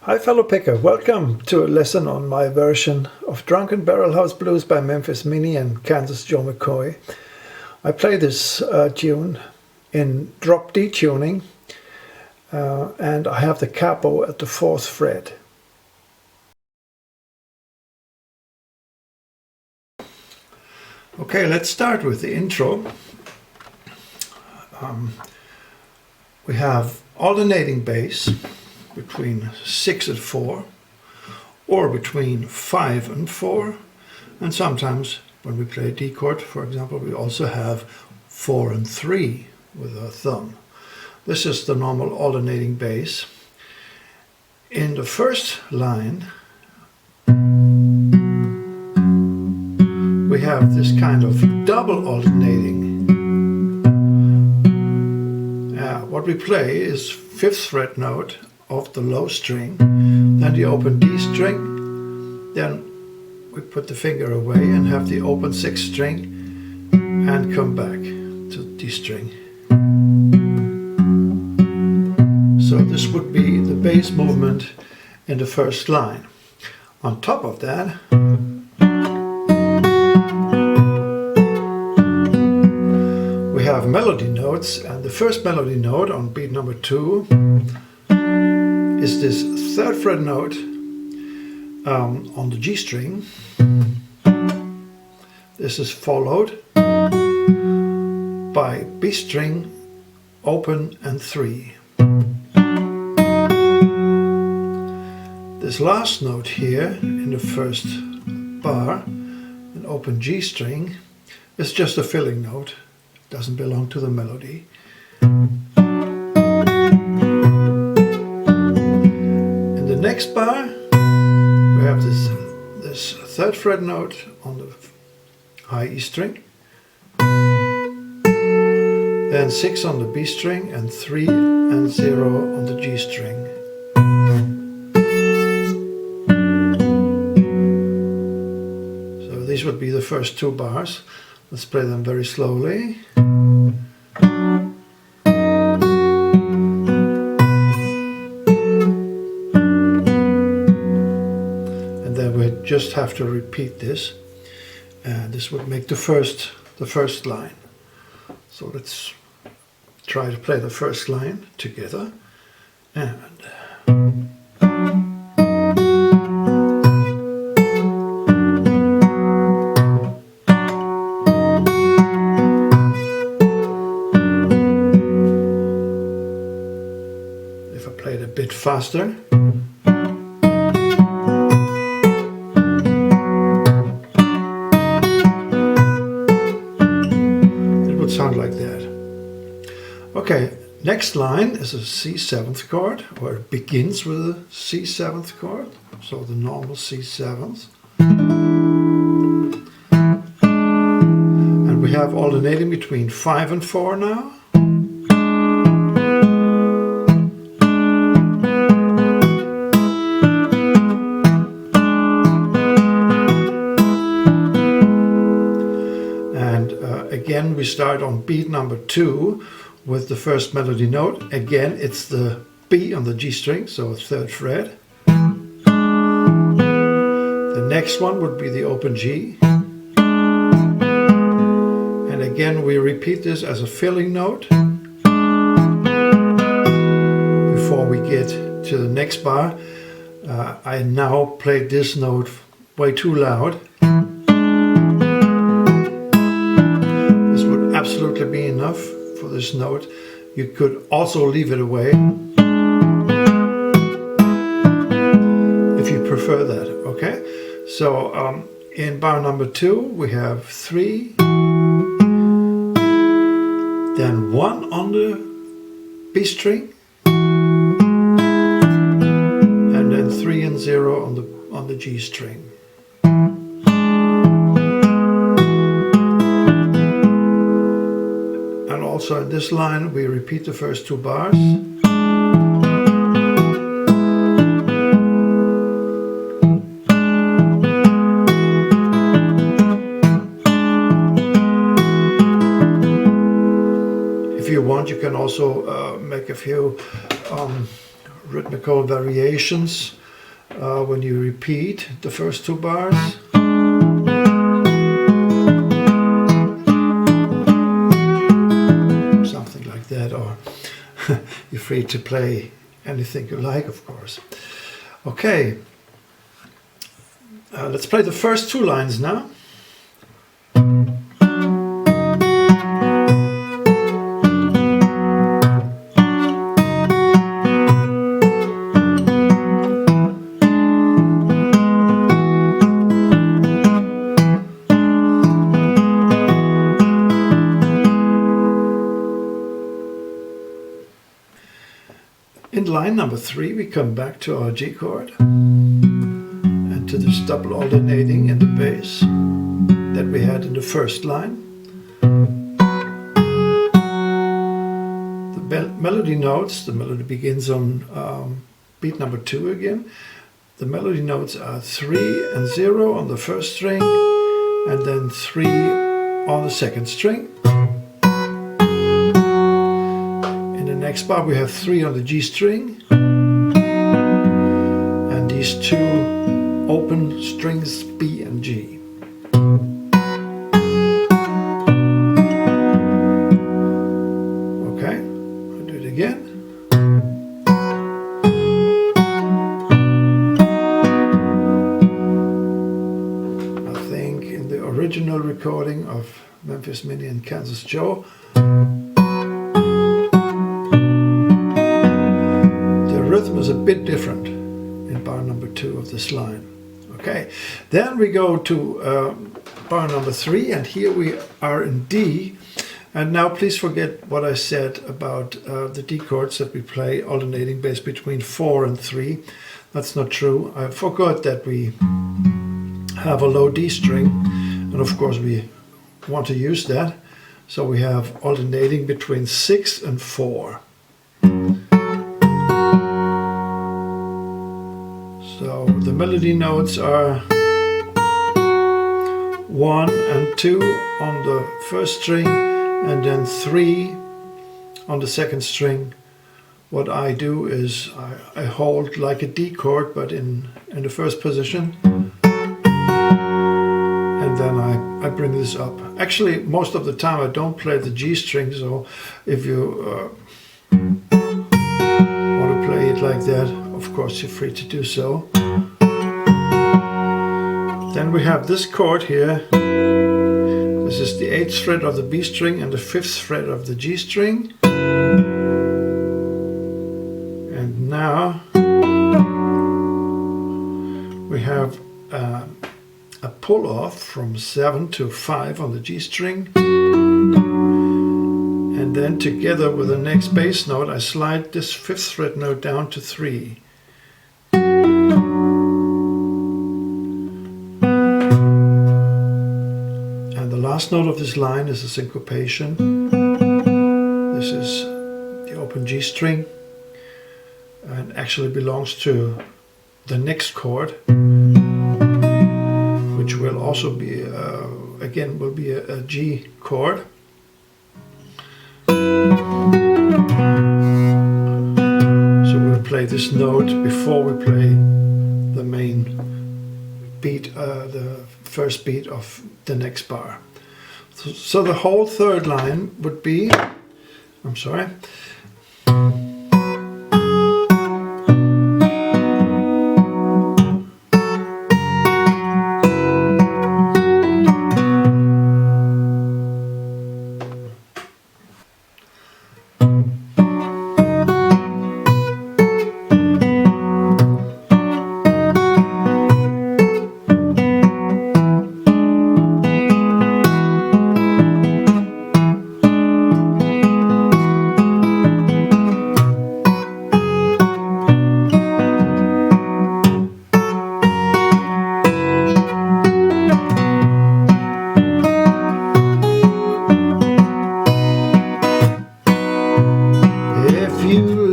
Hi fellow picker, welcome to a lesson on my version of Drunken Barrelhouse Blues by Memphis Minnie and Kansas Joe McCoy. I play this tune in drop D tuning and I have the capo at the 4th fret. Okay, let's start with the intro. We have alternating bass between 6 and 4, or between 5 and 4, and sometimes when we play a D chord, for example, we also have 4 and 3 with our thumb. This is the normal alternating bass. In the first line, we have this kind of double alternating. What we play is 5th fret note of the low string, then the open D string, then we put the finger away and have the open 6th string and come back to D string. So this would be the bass movement in the first line. On top of that, we have melody notes, and the first melody note on beat number 2 is this 3rd fret note on the G string. This is followed by B string, open and 3. This last note here in the first bar, an open G string, is just a filling note. It doesn't belong to the melody. Next bar, we have this 3rd fret note on the high E string, then 6 on the B string, and 3 and 0 on the G string. So these would be the first 2 bars. Let's play them very slowly. Just have to repeat this, and this would make the first line. So let's try to play the first line together. And if I play it a bit faster, sound like that. Okay, next line is a C7th chord, or it begins with a C7th chord, so the normal C7th. And we have alternating between 5 and 4 now. Again, we start on beat number 2 with the first melody note. Again, it's the B on the G string, so a 3rd fret. The next one would be the open G. And again, we repeat this as a filling note before we get to the next bar. I now played this note way too loud. Absolutely be enough for this note. You could also leave it away if you prefer that, okay? So in bar number 2 we have 3, then 1 on the B string, and then 3 and 0 on the G string. Also in this line we repeat the first 2 bars. If you want, you can also make a few rhythmical variations when you repeat the first two bars. Something like that, or you're free to play anything you like, of course. Okay, let's play the first two lines now. In line number 3, we come back to our G chord and to this double alternating in the bass that we had in the first line. The melody notes, the melody begins on beat number 2 again. The melody notes are 3 and 0 on the first string, and then 3 on the second string. Next bar we have 3 on the G string, and these two open strings B and G. Okay, I'll do it again. I think in the original recording of Memphis Minnie and Kansas Joe, rhythm is a bit different in bar number 2 of this line. Okay, then we go to bar number 3, and here we are in D. And now please forget what I said about the D chords that we play alternating bass between 4 and 3. That's not true. I forgot that we have a low D string, and of course we want to use that. So we have alternating between 6 and 4. So the melody notes are 1 and 2 on the first string, and then 3 on the second string. What I do is I hold like a D chord, but in the first position, and then I bring this up. Actually, most of the time I don't play the G string, so if you want to play it like that, of course you're free to do so. Then we have this chord here. This is the 8th fret of the B string and the 5th fret of the G string. And now we have a pull off from 7 to 5 on the G string. And then together with the next bass note, I slide this 5th fret note down to 3. And the last note of this line is a syncopation. This is the open G string, and actually belongs to the next chord, which will also be, again, will be a G chord. So we'll play this note before we play the main beat, the first beat of the next bar. So the whole third line would be, I'm sorry,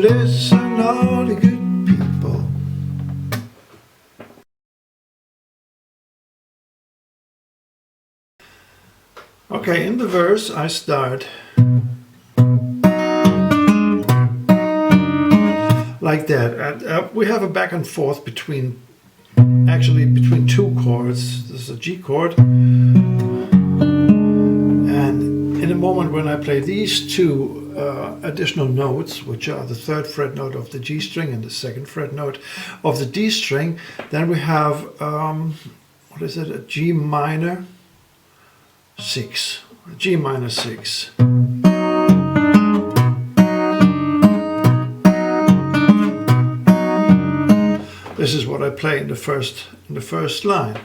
listen, all the good people. Okay, in the verse I like that. And we have a back and forth between two chords. This is a G chord, and in a moment when I play these two additional notes, which are the 3rd fret note of the G string and the 2nd fret note of the D string, then we have what is it? A G minor 6. A G minor 6. This is what I play in the first line.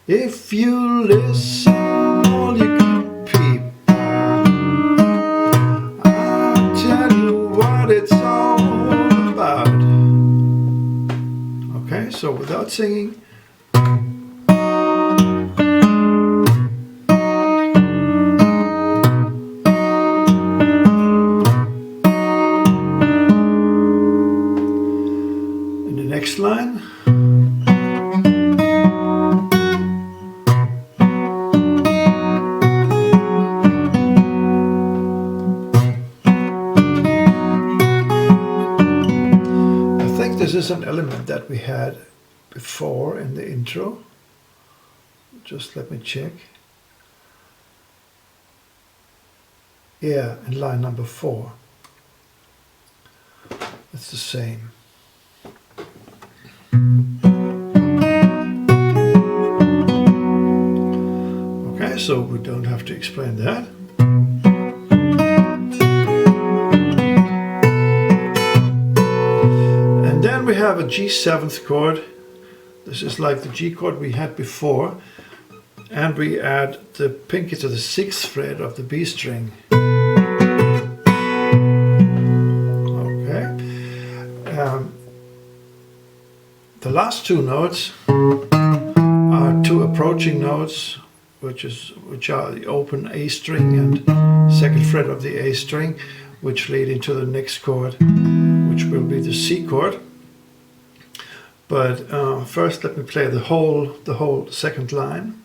If you listen, all you good people, I'll tell you what it's all about. Okay, so without singing. In the next line. This is an element that we had before in the intro. Just let me check. Yeah, in line number 4. It's the same. Okay, so we don't have to explain that. Then we have a G7th chord. This is like the G chord we had before, and we add the pinky to the 6th fret of the B string. Okay. The last two notes are two approaching notes, which are the open A string and 2nd fret of the A string, which lead into the next chord, which will be the C chord. But first, let me play the whole second line.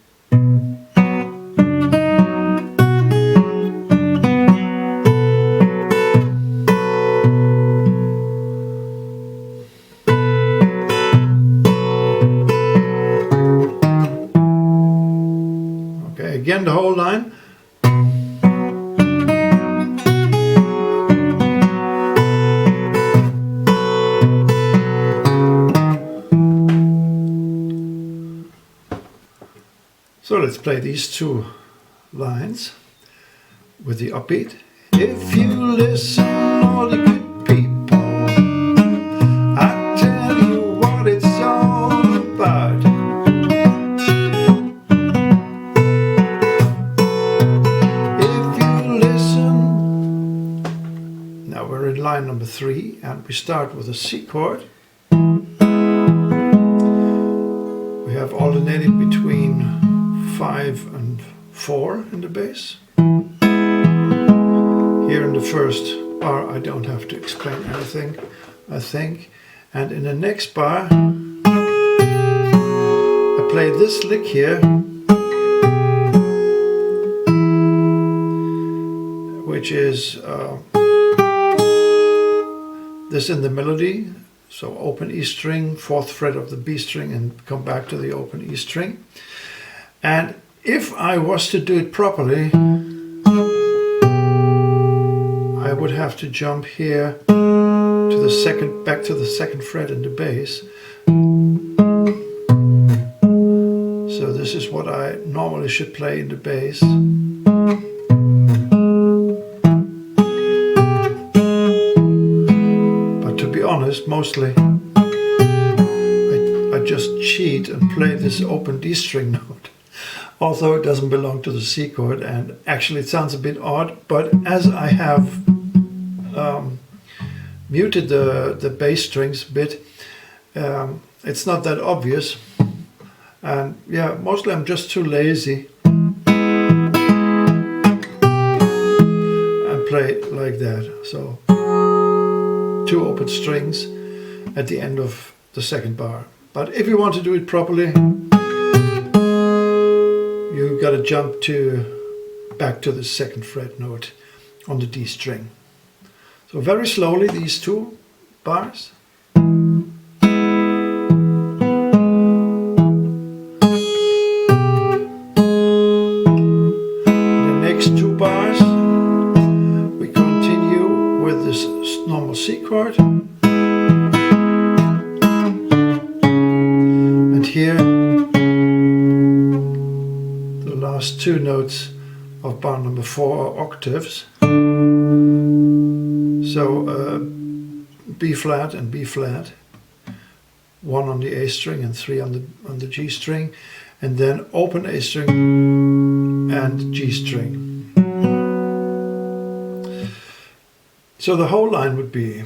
Okay, again the whole line. So let's play these two lines with the upbeat. If you listen, all the good people, I tell you what it's all about. If you listen. Now we're in line number 3 and we start with a C chord. We have alternating between 5 and 4 in the bass. Here in the first bar I don't have to explain anything, I think. And in the next bar I play this lick here, which is this in the melody. So open E string, 4th fret of the B string, and come back to the open E string. And if I was to do it properly, I would have to jump here to the back to the 2nd fret in the bass. So this is what I normally should play in the bass. But to be honest, mostly I just cheat and play this open D string note. Although it doesn't belong to the C chord, and actually it sounds a bit odd, but as I have muted the bass strings a bit, it's not that obvious. And yeah, mostly I'm just too lazy and play like that. So 2 open strings at the end of the 2nd bar. But if you want to do it properly, you've got to jump back to the 2nd fret note on the D string. So very slowly, these 2 bars. C chord. And here the last two notes of bar number 4 are octaves. So B flat and B flat, 1 on the A string and 3 on the G string, and then open A string and G string. So the whole line would be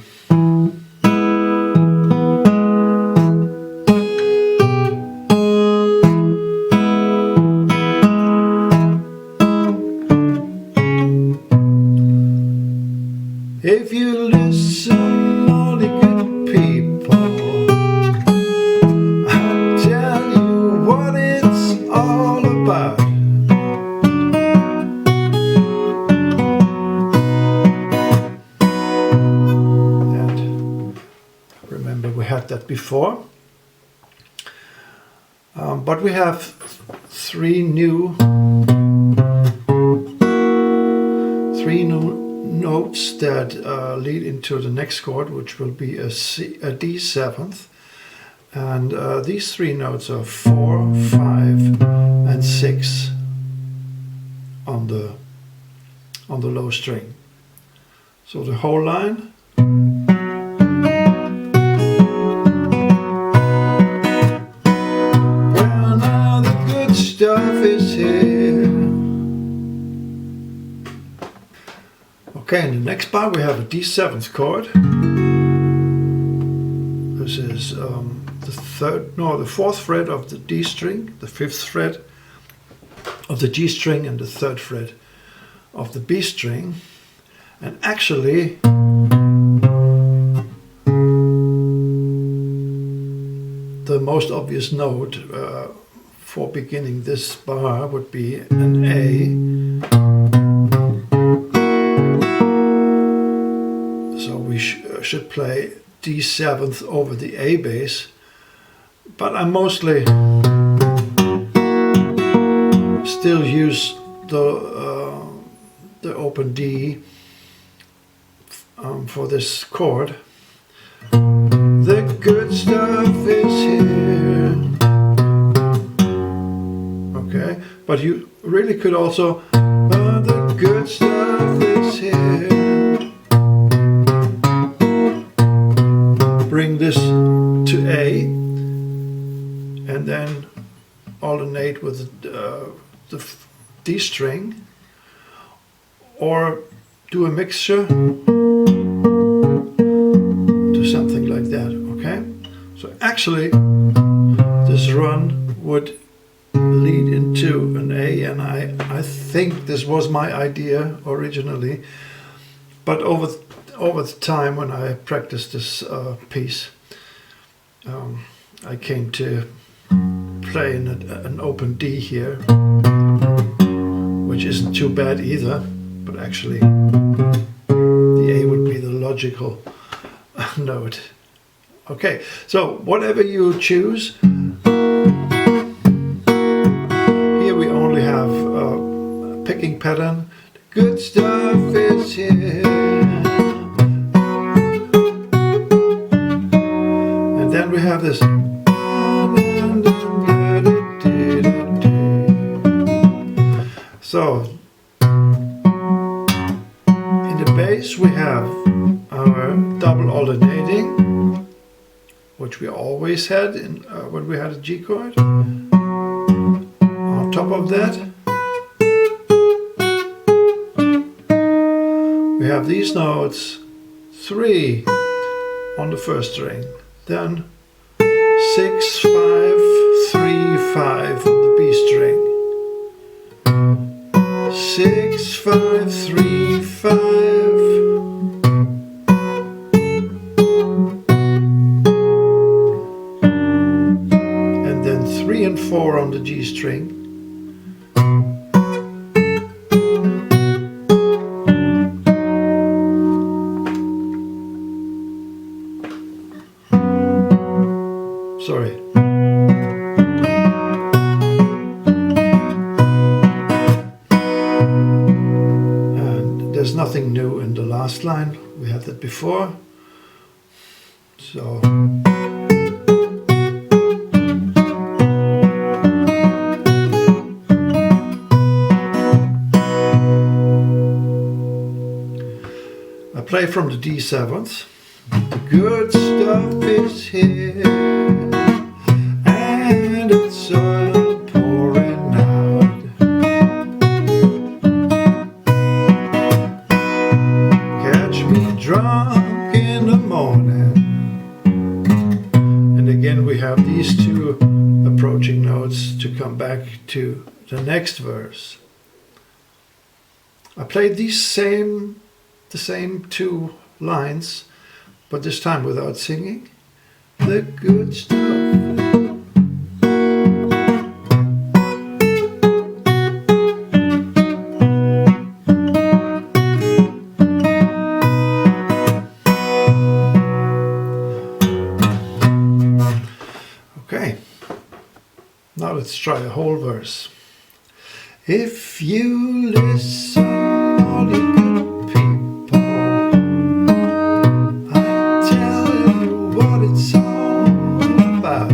if you listen, all the good people, I'll tell you what it's all about. And remember, we had that before. But we have three new notes that lead into the next chord, which will be a D seventh, and these three notes are 4, 5, and 6 on the low string. So the whole line. Well, now the good stuff is here. Okay, in the next bar we have a D7th chord. This is the fourth fret of the D string, the fifth fret of the G string, and the third fret of the B string. And actually, the most obvious note for beginning this bar would be an A. So we should play D7th over the A bass, but I mostly still use the open D for this chord. The good stuff is here. Okay, but you really could also the good stuff is here. Bring this to A, and then alternate with the D string, or do a mixture, do something like that. Okay, so actually this run would lead into an A, and I think this was my idea originally, but over the time when I practiced this piece, I came to play an open D here, which isn't too bad either, but actually the A would be the logical note. Okay, so whatever you choose, here we only have a picking pattern. The good stuff is here. Then we have this. So in the bass we have our double alternating, which we always had in when we had a G chord. On top of that we have these notes, 3 on the first string, then 6, 5, 3, 5 on the B string, 6, 5, 3, 5, and then 3 and 4 on the G string, sorry. And there's nothing new in the last line. We had that before. So I play from the D7th. The good stuff is here, and it's all pouring out. Catch me drunk in the morning. And again we have these two approaching notes to come back to the next verse. I played the same two lines, but this time without singing. The good stuff. Okay, now let's try a whole verse. If you listen, all you good people, I tell you what it's all about.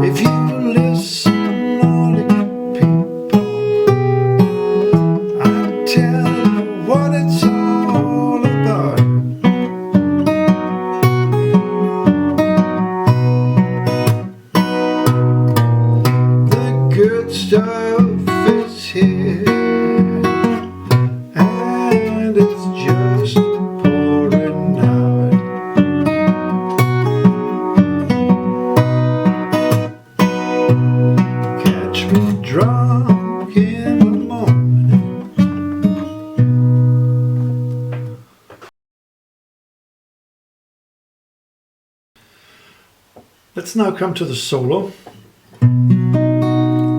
If you listen, all you good people, I tell you what it's all about. Good stuff is here, and it's just pouring out. Catch me drunk in the morning. Let's now come to the solo.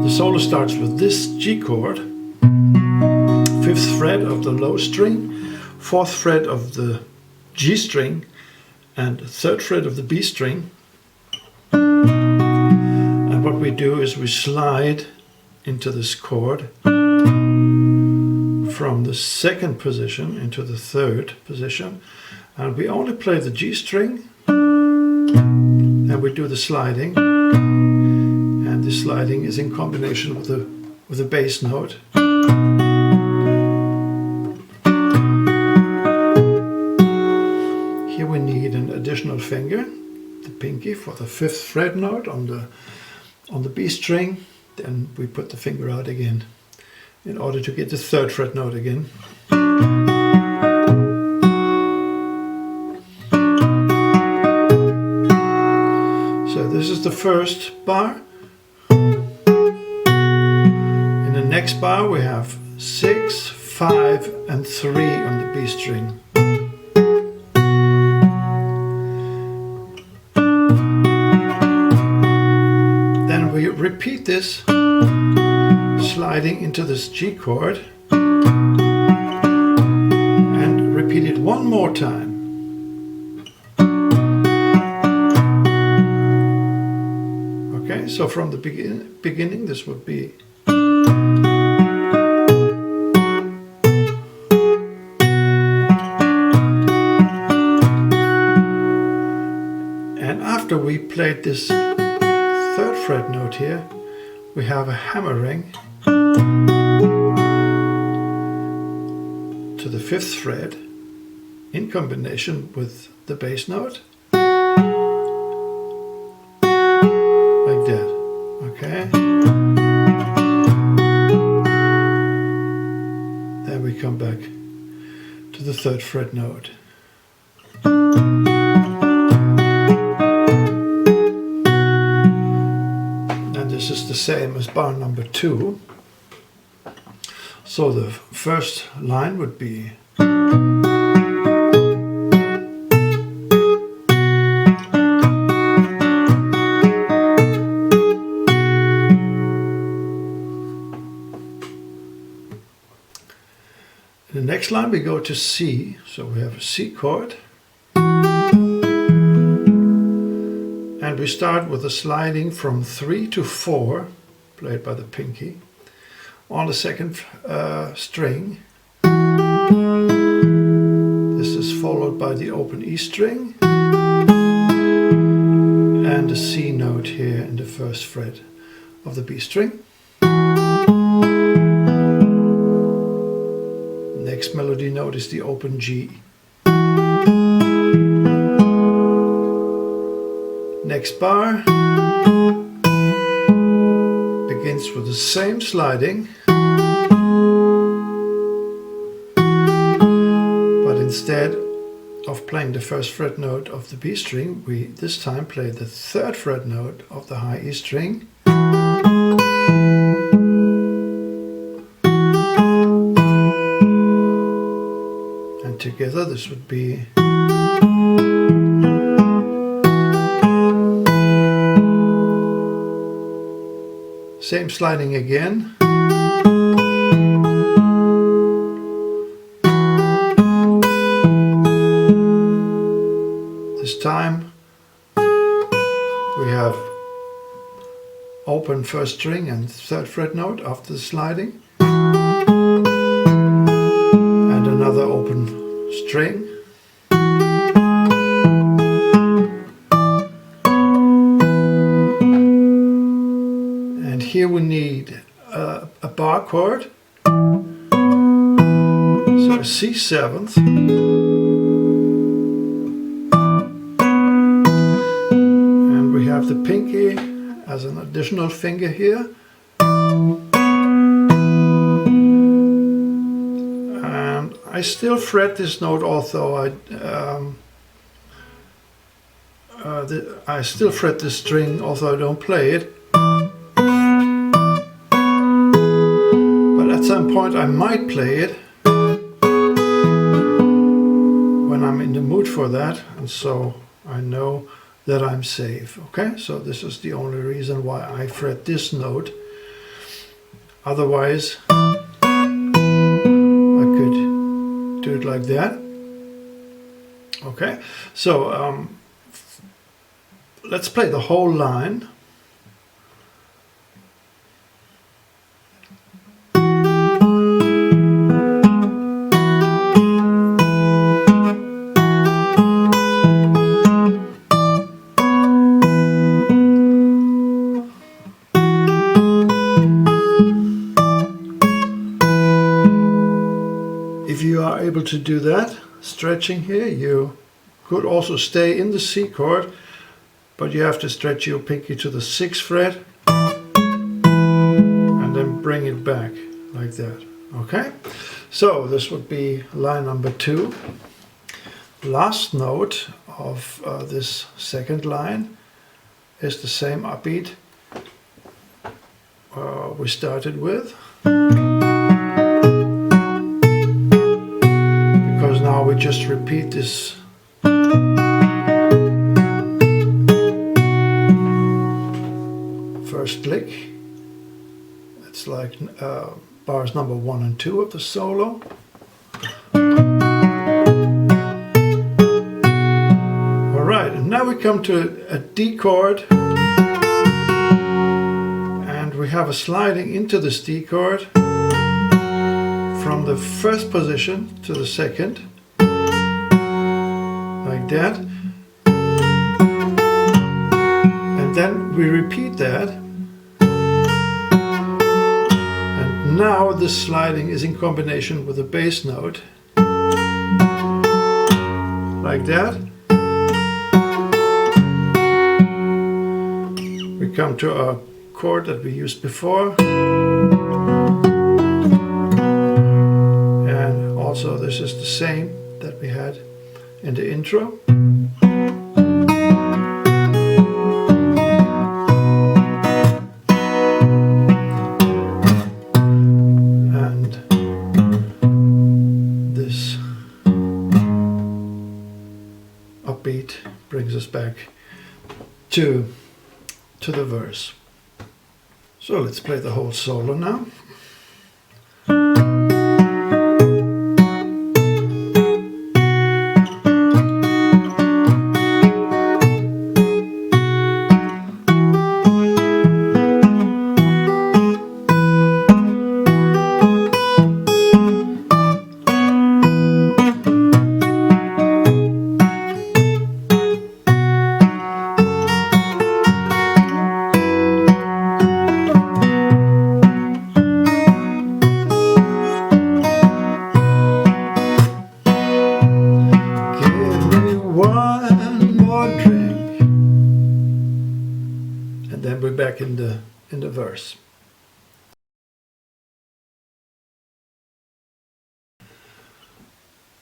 The solo starts with this G chord, 5th fret of the low string, 4th fret of the G string, and 3rd fret of the B string. And what we do is we slide into this chord from the 2nd position into the 3rd position, and we only play the G string, and we do the sliding. And the sliding is in combination with the bass note. Here we need an additional finger, the pinky, for the 5th fret note on the B string. Then we put the finger out again in order to get the 3rd fret note again. So this is the first bar. Next bar we have 6, 5 and 3 on the B string. Then we repeat this, sliding into this G chord, and repeat it one more time. Okay, so from the beginning this would be after we played this 3rd fret note here, we have a hammering to the 5th fret in combination with the bass note, like that. Okay. Then we come back to the 3rd fret note. This is the same as bar number 2. So the first line would be in the next line we go to C, so we have a C chord. And we start with a sliding from 3 to 4, played by the pinky. on the second string. This is followed by the open E string and the C note here in the first fret of the B string. Next melody note is the open G. Next bar begins with the same sliding, but instead of playing the first fret note of the B string, we this time play the third fret note of the high E string. And together this would be same sliding again. This time we have open first string and third fret note after the sliding, and another open string. And here we need a bar chord, so a C7th, and we have the pinky as an additional finger here, and I still fret this note, although I still fret this string although I don't play it. At some point I might play it when I'm in the mood for that, and so I know that I'm safe. Okay, so this is the only reason why I fret this note. Otherwise I could do it like that. Okay, so let's play the whole line. If you are able to do that, stretching here, you could also stay in the C chord, but you have to stretch your pinky to the 6th fret and then bring it back like that. Okay, so this would be line number 2. Last note of this second line is the same upbeat we started with. Now we just repeat this first lick. It's like bars number 1 and 2 of the solo. Alright, and now we come to a D chord, and we have a sliding into this D chord from the first position to the second, like that, and then we repeat that, and now the sliding is in combination with a bass note, like that. We come to a chord that we used before, and also this is the same that we had in the intro. And this upbeat brings us back to the verse. So let's play the whole solo now.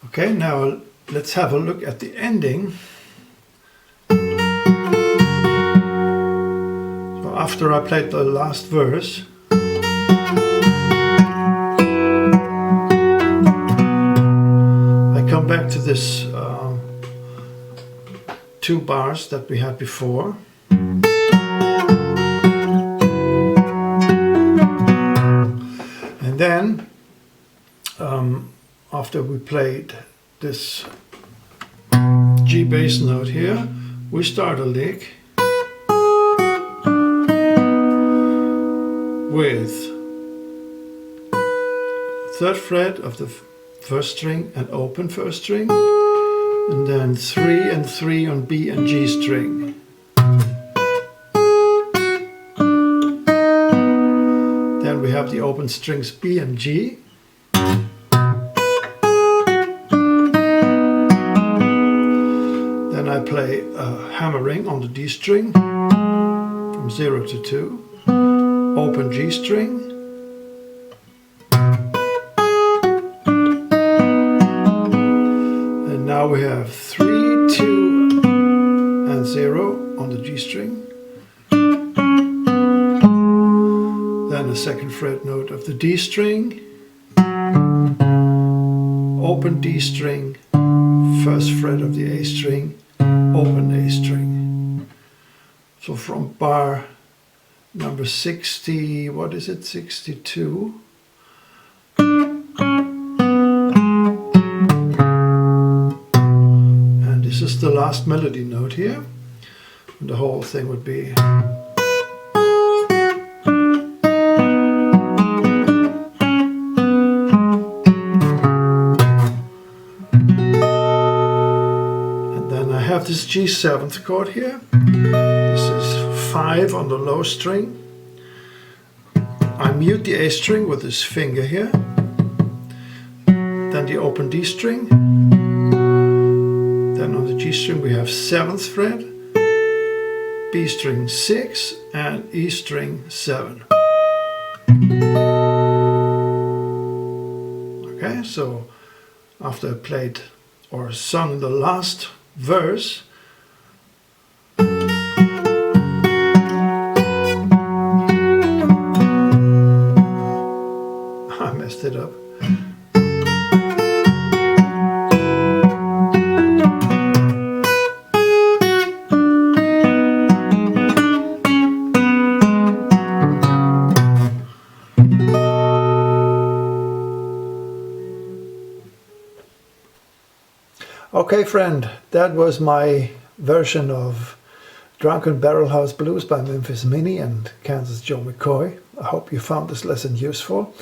Okay, now let's have a look at the ending. So after I played the last verse, I come back to this 2 bars that we had before. And then after we played this G bass note here, we start a lick with 3rd fret of the 1st string and open 1st string, and then 3 and 3 on B and G string. Then we have the open strings B and G. Then I play a hammering on the D string from 0 to 2, open G string, and now we have 3, 2 and 0 on the G string, then the 2nd fret note of the D string, open D string, 1st fret of the A string, open A string. So from bar number 60, what is it, 62, and this is the last melody note here, and the whole thing would be this G7th chord here. This is 5 on the low string. I mute the A string with this finger here. Then the open D string. Then on the G string we have 7th fret, B string 6 and E string 7. Okay, so after I played or sung the last verse, I messed it up. Okay, friend, that was my version of Drunken Barrelhouse Blues by Memphis Minnie and Kansas Joe McCoy. I hope you found this lesson useful.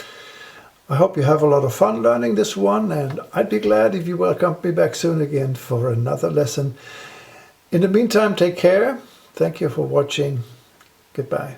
I hope you have a lot of fun learning this one, and I'd be glad if you welcome me back soon again for another lesson. In the meantime, take care. Thank you for watching. Goodbye.